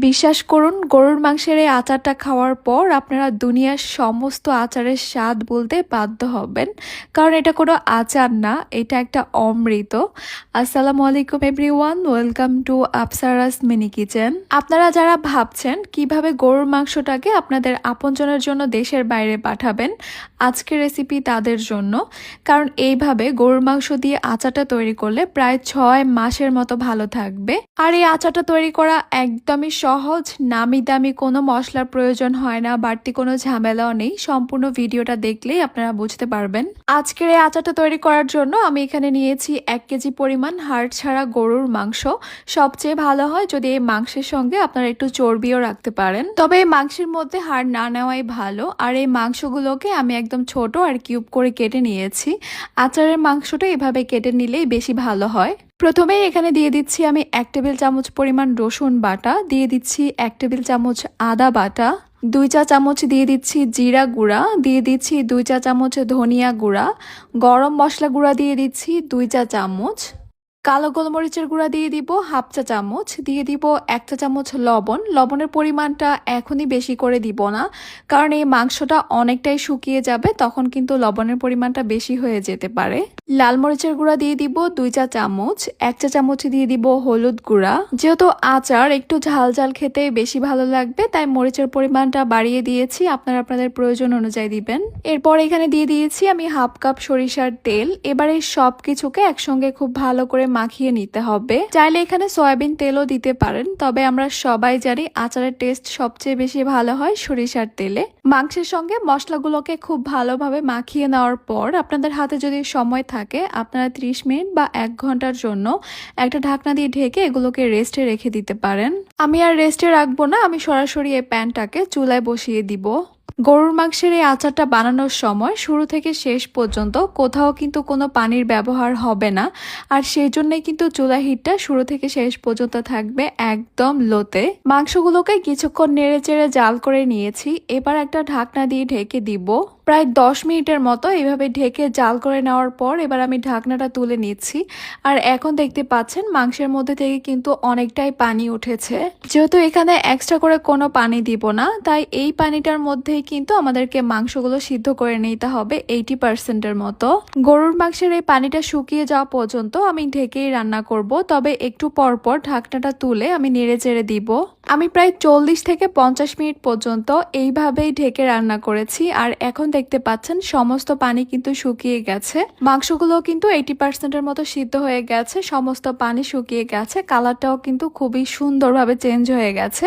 বিশ্বাস করুন, গরুর মাংসের এই আচারটা খাওয়ার পর আপনারা দুনিয়ার সমস্ত আচারের স্বাদ বলতে বাধ্য হবেন। কারণ এটা কোনো আচার না, এটা একটা অমৃত। আসসালামু আলাইকুম everyone, welcome to Afsara's mini kitchen. আপনারা যারা ভাবছেন কিভাবে গরুর মাংসটাকে আপনাদের আপনজনের জন্য দেশের বাইরে পাঠাবেন, আজকের রেসিপি তাদের জন্য। কারণ এইভাবে গরুর মাংস দিয়ে আচারটা তৈরি করলে প্রায় 6 মাসের মতো ভালো থাকবে। আর এই আচারটা তৈরি করা একদমই সহজ, নামি দামি কোনো মশলার প্রয়োজন হয় না, বাড়তি কোনো ঝামেলাও নেই। সম্পূর্ণ ভিডিওটা দেখলেই আপনারা বুঝতে পারবেন। আজকের এই আচারটা তৈরি করার জন্য আমি এখানে নিয়েছি 1 কেজি পরিমাণ হাড় ছাড়া গরুর মাংস। সবচেয়ে ভালো হয় যদি এই মাংসের সঙ্গে আপনারা একটু চর্বিও রাখতে পারেন, তবে এই মাংসের মধ্যে হাড় না নেওয়াই ভালো। আর এই মাংসগুলোকে আমি একদম ছোট আর কিউব করে কেটে নিয়েছি। আচারের মাংসটা এভাবে কেটে নিলেই বেশি ভালো হয়। প্রথমেই এখানে দিয়ে দিচ্ছি আমি 1 টেবিল চামচ পরিমাণ রসুন বাটা, দিয়ে দিচ্ছি 1 টেবিল চামচ আদা বাটা, 2 চা চামচ দিয়ে দিচ্ছি জিরা গুঁড়া, দিয়ে দিচ্ছি 2 চা চামচ ধনিয়া গুঁড়া, গরম মশলা গুঁড়া দিয়ে দিচ্ছি 2 চা চামচ, কালো গোলমরিচের গুঁড়া দিয়ে দিব 1/2 চা চামচ, দিয়ে দিব 1 চা চামচ লবণ। লবণের পরিমাণটা এখনই বেশি করে দিব না, কারণ এই মাংসটা অনেকটাই শুকিয়ে যাবে, তখন কিন্তু লবণের পরিমাণটা বেশি হয়ে যেতে পারে। লাল মরিচের গুঁড়া দিয়ে দিব 2 চা চামচ, 1 চা চামচ দিয়ে দিব হলুদ গুঁড়া। যেহেতু আচার একটু ঝাল ঝাল খেতে বেশি ভালো লাগবে, তাই মরিচের পরিমাণটা বাড়িয়ে দিয়েছি, আপনারা আপনাদের প্রয়োজন অনুযায়ী দিবেন। এরপর এখানে দিয়ে দিয়েছি আমি 1/2 কাপ সরিষার তেল। এবারে সব কিছুকে একসঙ্গে খুব ভালো করে মাখিয়ে নিতে হবে। চাইলে এখানে সয়াবিন তেলও দিতে পারেন, তবে আমরা সবাই জানি আচারের টেস্ট সবচেয়ে বেশি ভালো হয় সরিষার তেলে। মাংসের সঙ্গে মশলাগুলোকে খুব ভালোভাবে মাখিয়ে নেওয়ার পর আপনাদের হাতে যদি সময় থাকে, আপনারা 30 মিনিট বা 1 ঘন্টার জন্য একটা ঢাকনা দিয়ে ঢেকে এগুলোকে রেস্টে রেখে দিতে পারেন। আমি আর রেস্টে রাখবো না, আমি সরাসরি এই প্যানটাকে চুলায় বসিয়ে দিব। গরুর মাংসের এই আচারটা বানানোর সময় শুরু থেকে শেষ পর্যন্ত কোথাও কিন্তু কোনো পানির ব্যবহার হবে না, আর সেই জন্যই কিন্তু চুলা হিটটা শুরু থেকে শেষ পর্যন্ত থাকবে একদম লোতে। মাংসগুলোকে কিছুক্ষণ নেড়ে চেড়ে জাল করে নিয়েছি। এবার একটা ঢাকনা দিয়ে ঢেকে দিব প্রায় 10 মিনিটের মতো। এইভাবে ঢেকে জাল করে নেওয়ার পর এবার আমি ঢাকনাটা তুলে নিচ্ছি। আর এখন দেখতে পাচ্ছেন মাংসের মধ্যে থেকে কিন্তু অনেকটাই পানি উঠেছে। যেহেতু এখানে এক্সট্রা করে কোনো পানি দিব না, তাই এই পানিটার মধ্যেই কিন্তু আমাদেরকে মাংসগুলো সিদ্ধ করে নিতে হবে 80%-এর মতো। গরুর মাংসের এই পানিটা শুকিয়ে যাওয়া পর্যন্ত আমি ঢেকেই রান্না করব, তবে একটু পর পর ঢাকনাটা তুলে আমি নেড়ে চেড়ে দিব। আমি প্রায় 40 থেকে 50 মিনিট পর্যন্ত এইভাবেই ঢেকে রান্না করেছি। আর এখন দেখতে পাচ্ছেন সমস্ত পানি কিন্তু শুকিয়ে গেছে। মাংসগুলো কিন্তু 80%-এর মতো সিদ্ধ হয়ে গেছে, সমস্ত পানি শুকিয়ে গেছে, কালারটাও কিন্তু খুবই সুন্দরভাবে চেঞ্জ হয়ে গেছে।